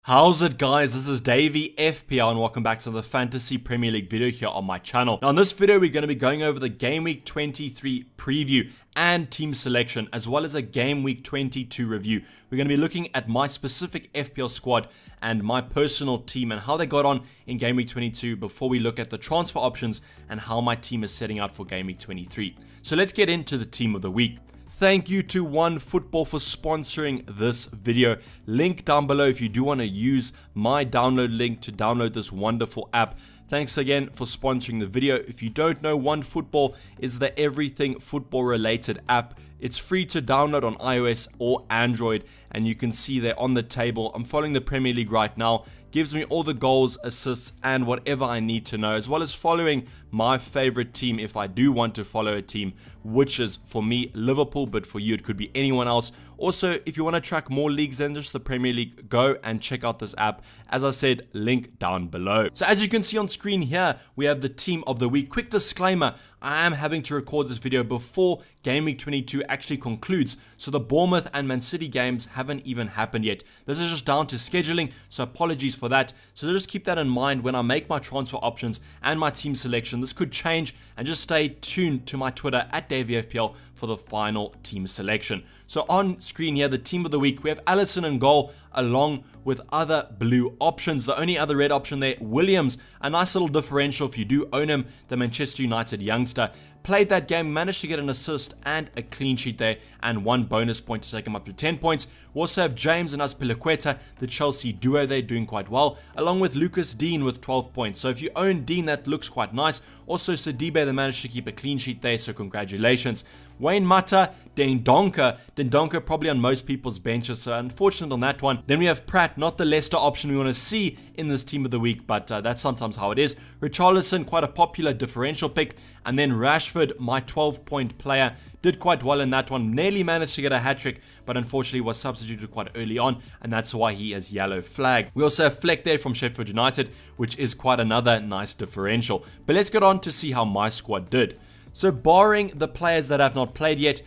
How's it, guys? This is Dayvy FPL and welcome back to the Fantasy Premier League video here on my channel. Now in this video we're going to be going over the Game Week 23 preview and team selection, as well as a Game Week 22 review. We're going to be looking at my specific FPL squad and my personal team and how they got on in Game Week 22 before we look at the transfer options and how my team is setting out for Game Week 23. So let's get into the team of the week. Thank you to OneFootball for sponsoring this video. Link down below if you do want to use my download link to download this wonderful app. Thanks again for sponsoring the video. If you don't know, OneFootball is the everything football related app. It's free to download on iOS or Android, and you can see there on the table. I'm following the Premier League right now. Gives me all the goals, assists, and whatever I need to know, as well as following my favorite team if I do want to follow a team, which is for me Liverpool, but for you it could be anyone else. Also, if you want to track more leagues than just the Premier League, go and check out this app. As I said, link down below. So as you can see on screen here, we have the team of the week. Quick disclaimer, I am having to record this video before Game Week 22 actually concludes, so the Bournemouth and Man City games haven't even happened yet. This is just down to scheduling, so apologies for that. So just keep that in mind when I make my transfer options and my team selection. This could change, and just stay tuned to my Twitter at DayvyFPL for the final team selection. So on screen here, the team of the week, we have Alisson in goal along with other blue options. The only other red option there, Williams, a nice little differential if you do own him, the Manchester United youngster. Played that game, managed to get an assist and a clean sheet there, and one bonus point to take him up to 10 points. We also have James and Azpilicueta, the Chelsea duo, they're doing quite well, along with Lucas Dean with 12 points. So if you own Dean, that looks quite nice. Also Sidibe, they managed to keep a clean sheet there, so congratulations. Wayne Mata, Dendonka probably on most people's benches, so unfortunate on that one. Then we have Pratt, not the Leicester option we want to see in this team of the week, but that's sometimes how it is. Richarlison, quite a popular differential pick, and then Ratchford, my 12-point player, did quite well in that one, nearly managed to get a hat-trick, but unfortunately was substituted quite early on, and that's why he is yellow flag. We also have Fleck there from Sheffield United, which is quite another nice differential. But let's get on to see how my squad did. So barring the players that have not played yet,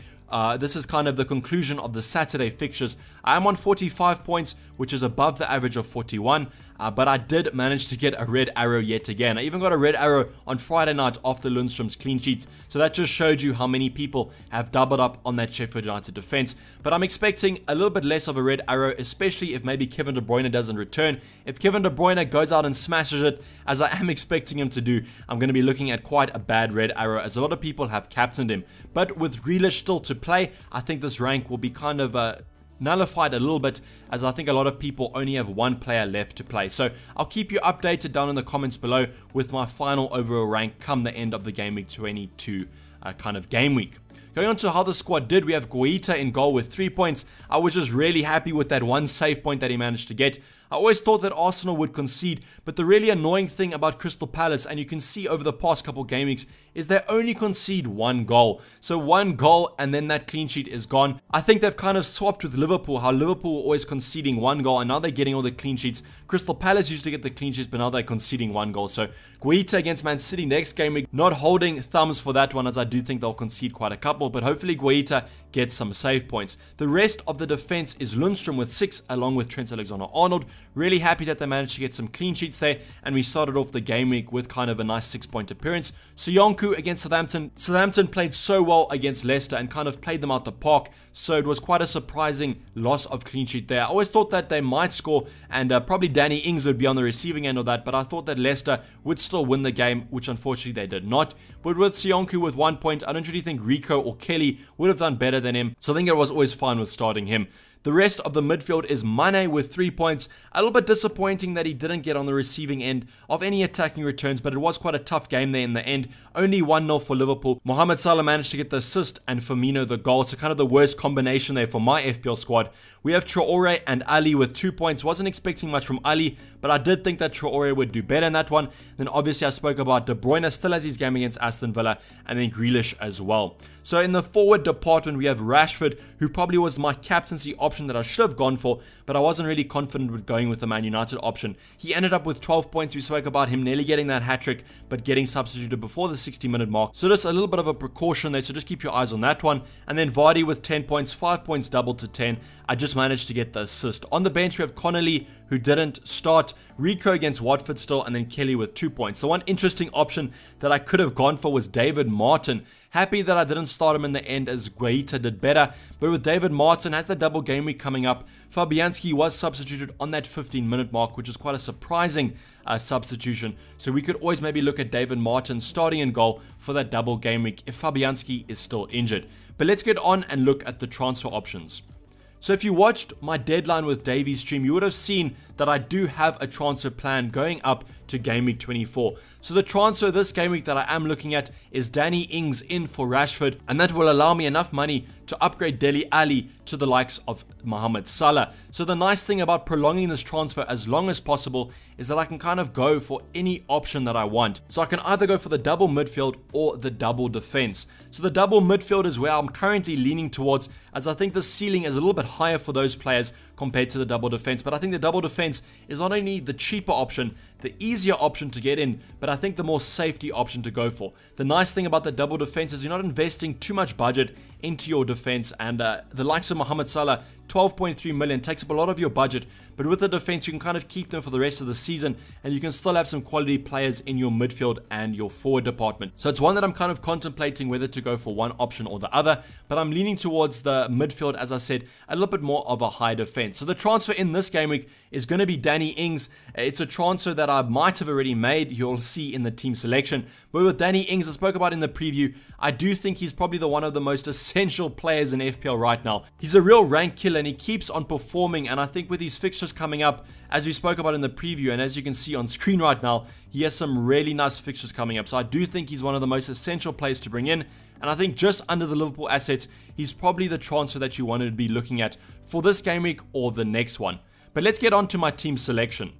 this is kind of the conclusion of the Saturday fixtures. I am on 45 points, which is above the average of 41, but I did manage to get a red arrow yet again. I even got a red arrow on Friday night after Lundstrom's clean sheets, so that just showed you how many people have doubled up on that Sheffield United defense. But I'm expecting a little bit less of a red arrow, especially if maybe Kevin De Bruyne doesn't return. If Kevin De Bruyne goes out and smashes it, as I am expecting him to do, I'm going to be looking at quite a bad red arrow, as a lot of people have captained him. But with Grealish still to play, I think this rank will be kind of nullified a little bit, as I think a lot of people only have one player left to play. So I'll keep you updated down in the comments below with my final overall rank come the end of the Game Week 22 kind of game week. Going on to how the squad did, we have Guaita in goal with 3 points. I was just really happy with that one save point that he managed to get. I always thought that Arsenal would concede, but the really annoying thing about Crystal Palace, and you can see over the past couple game weeks, is they only concede one goal. So one goal and then that clean sheet is gone. I think they've kind of swapped with Liverpool, how Liverpool were always conceding one goal and now they're getting all the clean sheets. Crystal Palace used to get the clean sheets, but now they're conceding one goal. So Guaita against Man City next game week, not holding thumbs for that one, as I do think they'll concede quite a couple, but hopefully Guaita gets some save points. The rest of the defense is Lundstrom with 6, along with Trent Alexander-Arnold. Really happy that they managed to get some clean sheets there, and we started off the game week with kind of a nice 6-point appearance. Soyuncu against Southampton. Southampton played so well against Leicester and kind of played them out the park, so it was quite a surprising loss of clean sheet there. I always thought that they might score, and probably Danny Ings would be on the receiving end of that, but I thought that Leicester would still win the game, which unfortunately they did not. But with Soyuncu with 1 point, I don't really think Rico or Kelly would have done better than him, so I think it was always fine with starting him. The rest of the midfield is Mane with 3 points. A little bit disappointing that he didn't get on the receiving end of any attacking returns, but it was quite a tough game there in the end. Only 1-0 for Liverpool. Mohamed Salah managed to get the assist and Firmino the goal, so kind of the worst combination there for my FPL squad. We have Traore and Ali with 2 points. Wasn't expecting much from Ali, but I did think that Traore would do better in that one. Then obviously I spoke about De Bruyne still has his game against Aston Villa, and then Grealish as well. So in the forward department we have Ratchford, who probably was my captaincy option option that I should have gone for, but I wasn't really confident with going with the Man United option. He ended up with 12 points. We spoke about him nearly getting that hat-trick, but getting substituted before the 60-minute mark. So just a little bit of a precaution there, so just keep your eyes on that one. And then Vardy with 10 points, 5 points doubled to 10. I just managed to get the assist. On the bench, we have Connolly, who didn't start, Rico against Watford still, and then Kelly with 2 points. The one interesting option that I could have gone for was David Martin. Happy that I didn't start him in the end, as Guaita did better. But with David Martin, has the double game week coming up, Fabianski was substituted on that 15-minute mark, which is quite a surprising substitution. So we could always maybe look at David Martin starting in goal for that double game week if Fabianski is still injured. But let's get on and look at the transfer options. So if you watched my deadline with Dayvy's stream, you would have seen that I do have a transfer plan going up to Game Week 24. So the transfer this Game Week that I am looking at is Danny Ings in for Ratchford, and that will allow me enough money to upgrade Dele Alli to the likes of Mohamed Salah. So the nice thing about prolonging this transfer as long as possible is that I can kind of go for any option that I want. So I can either go for the double midfield or the double defense. So the double midfield is where I'm currently leaning towards, as I think the ceiling is a little bit higher for those players compared to the double defense. But I think the double defense is not only the cheaper option, the easier option to get in, but I think the more safety option to go for. The nice thing about the double defense is you're not investing too much budget into your defense, and the likes of Mohamed Salah, 12.3 million, takes up a lot of your budget, but with the defense you can kind of keep them for the rest of the season, and you can still have some quality players in your midfield and your forward department. So it's one that I'm kind of contemplating whether to go for one option or the other, but I'm leaning towards the midfield, as I said, a little bit more of a high defense. So the transfer in this game week is going to be Danny Ings. It's a transfer that I might have already made, you'll see in the team selection, but with Danny Ings, I spoke about in the preview, I do think he's probably the one of the most essential players in FPL right now. He's a real rank killer and he keeps on performing, and I think with these fixtures coming up, as we spoke about in the preview and as you can see on screen right now, he has some really nice fixtures coming up. So I do think he's one of the most essential players to bring in, and I think just under the Liverpool assets, he's probably the transfer that you wanted to be looking at for this game week or the next one. But let's get on to my team selection.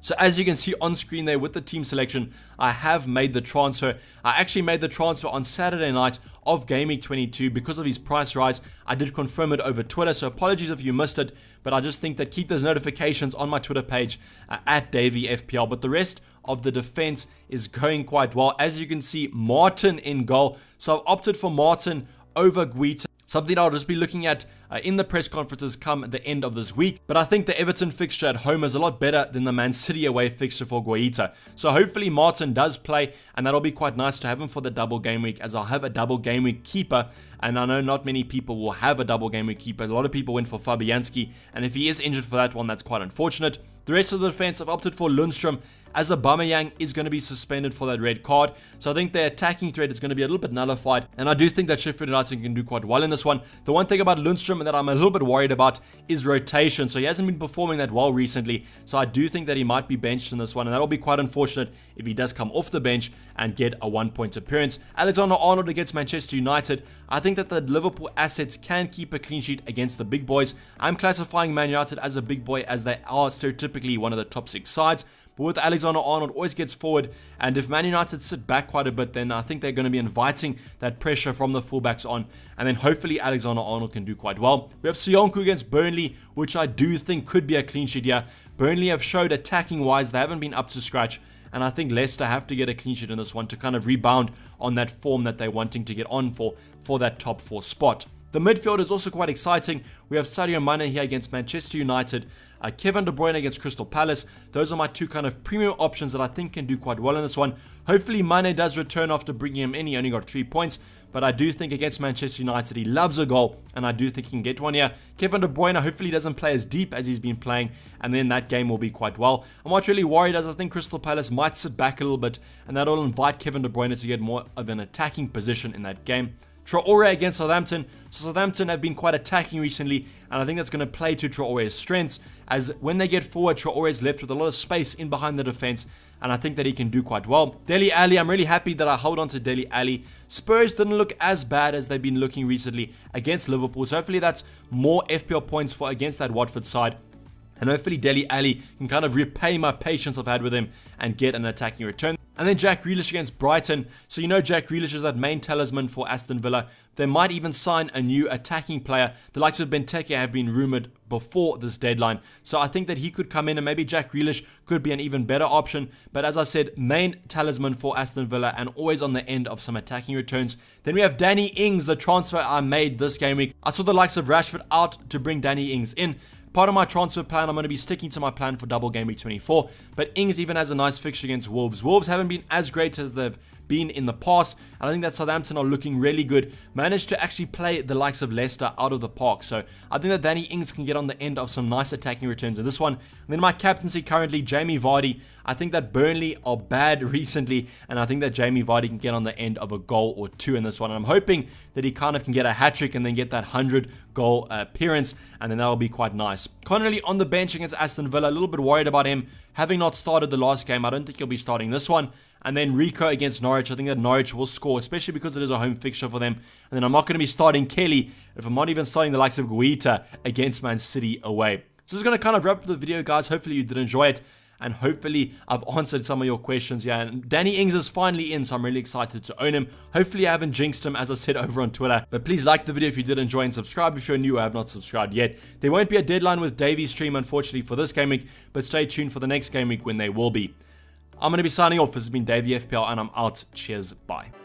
So as you can see on screen there with the team selection, I have made the transfer. I actually made the transfer on Saturday night of Game Week 22 because of his price rise. I did confirm it over Twitter, so apologies if you missed it, but I just think that keep those notifications on my Twitter page at Dayvy FPL. But the rest of the defense is going quite well. As you can see, Martin in goal. So I've opted for Martin over Guaita. Something I'll just be looking at in the press conferences come the end of this week. But I think the Everton fixture at home is a lot better than the Man City away fixture for Guaita. So hopefully Martin does play, and that'll be quite nice to have him for the double game week, as I'll have a double game week keeper. And I know not many people will have a double game week keeper. A lot of people went for Fabianski, and if he is injured for that one, that's quite unfortunate. The rest of the defense, I've opted for Lundstrom, as Aubameyang is going to be suspended for that red card. So I think their attacking threat is going to be a little bit nullified, and I do think that Sheffield United can do quite well in this one. The one thing about Lundstrom that I'm a little bit worried about is rotation. So he hasn't been performing that well recently, so I do think that he might be benched in this one, and that'll be quite unfortunate if he does come off the bench and get a 1-point appearance. Alexander-Arnold against Manchester United. I think that the Liverpool assets can keep a clean sheet against the big boys. I'm classifying Man United as a big boy, as they are stereotypically one of the top 6 sides. But with Alexander-Arnold, always gets forward, and if Man United sit back quite a bit, then I think they're going to be inviting that pressure from the fullbacks on, and then hopefully Alexander-Arnold can do quite well. We have Sionku against Burnley, which I do think could be a clean sheet here. Burnley have showed attacking-wise, they haven't been up to scratch, and I think Leicester have to get a clean sheet in this one to kind of rebound on that form that they're wanting to get on for that top 4 spot. The midfield is also quite exciting. We have Sadio Mane here against Manchester United, Kevin De Bruyne against Crystal Palace. Those are my two kind of premium options that I think can do quite well in this one. Hopefully Mane does return after bringing him in. He only got 3 points, but I do think against Manchester United he loves a goal, and I do think he can get one here. Kevin De Bruyne hopefully doesn't play as deep as he's been playing, and then that game will be quite well. I'm not really worried, as I think Crystal Palace might sit back a little bit, and that'll invite Kevin De Bruyne to get more of an attacking position in that game. Traore against Southampton. So Southampton have been quite attacking recently, and I think that's going to play to Traore's strengths, as when they get forward, Traore is left with a lot of space in behind the defense, and I think that he can do quite well. Dele Alli, I'm really happy that I hold on to Dele Alli. Spurs didn't look as bad as they've been looking recently against Liverpool, so hopefully that's more FPL points for against that Watford side. And hopefully Dele Alli can kind of repay my patience I've had with him and get an attacking return. And then Jack Grealish against Brighton. So you know Jack Grealish is that main talisman for Aston Villa. They might even sign a new attacking player. The likes of Benteke have been rumoured before this deadline. So I think that he could come in and maybe Jack Grealish could be an even better option. But as I said, main talisman for Aston Villa and always on the end of some attacking returns. Then we have Danny Ings, the transfer I made this game week. I saw the likes of Ratchford out to bring Danny Ings in. Part of my transfer plan, I'm going to be sticking to my plan for double game week 24, but Ings even has a nice fixture against Wolves. Wolves haven't been as great as they've been in the past, and I think that Southampton are looking really good. Managed to actually play the likes of Leicester out of the park, so I think that Danny Ings can get on the end of some nice attacking returns in this one. And then my captaincy currently, Jamie Vardy. I think that Burnley are bad recently, and I think that Jamie Vardy can get on the end of a goal or two in this one. And I'm hoping that he kind of can get a hat-trick and then get that 100-goal appearance, and then that'll be quite nice. Connolly on the bench against Aston Villa, a little bit worried about him. Having not started the last game, I don't think he'll be starting this one. And then Rico against Norwich, I think that Norwich will score, especially because it is a home fixture for them. And then I'm not going to be starting Kelly if I'm not even starting the likes of Guita against Man City away. So this is going to kind of wrap up the video, guys. Hopefully you did enjoy it. And hopefully I've answered some of your questions. Yeah, and Danny Ings is finally in, so I'm really excited to own him. Hopefully I haven't jinxed him, as I said over on Twitter. But please like the video if you did enjoy and subscribe if you're new or have not subscribed yet. There won't be a deadline with Davy's stream, unfortunately, for this game week, but stay tuned for the next game week when they will be. I'm going to be signing off. This has been Dayvy FPL, and I'm out. Cheers. Bye.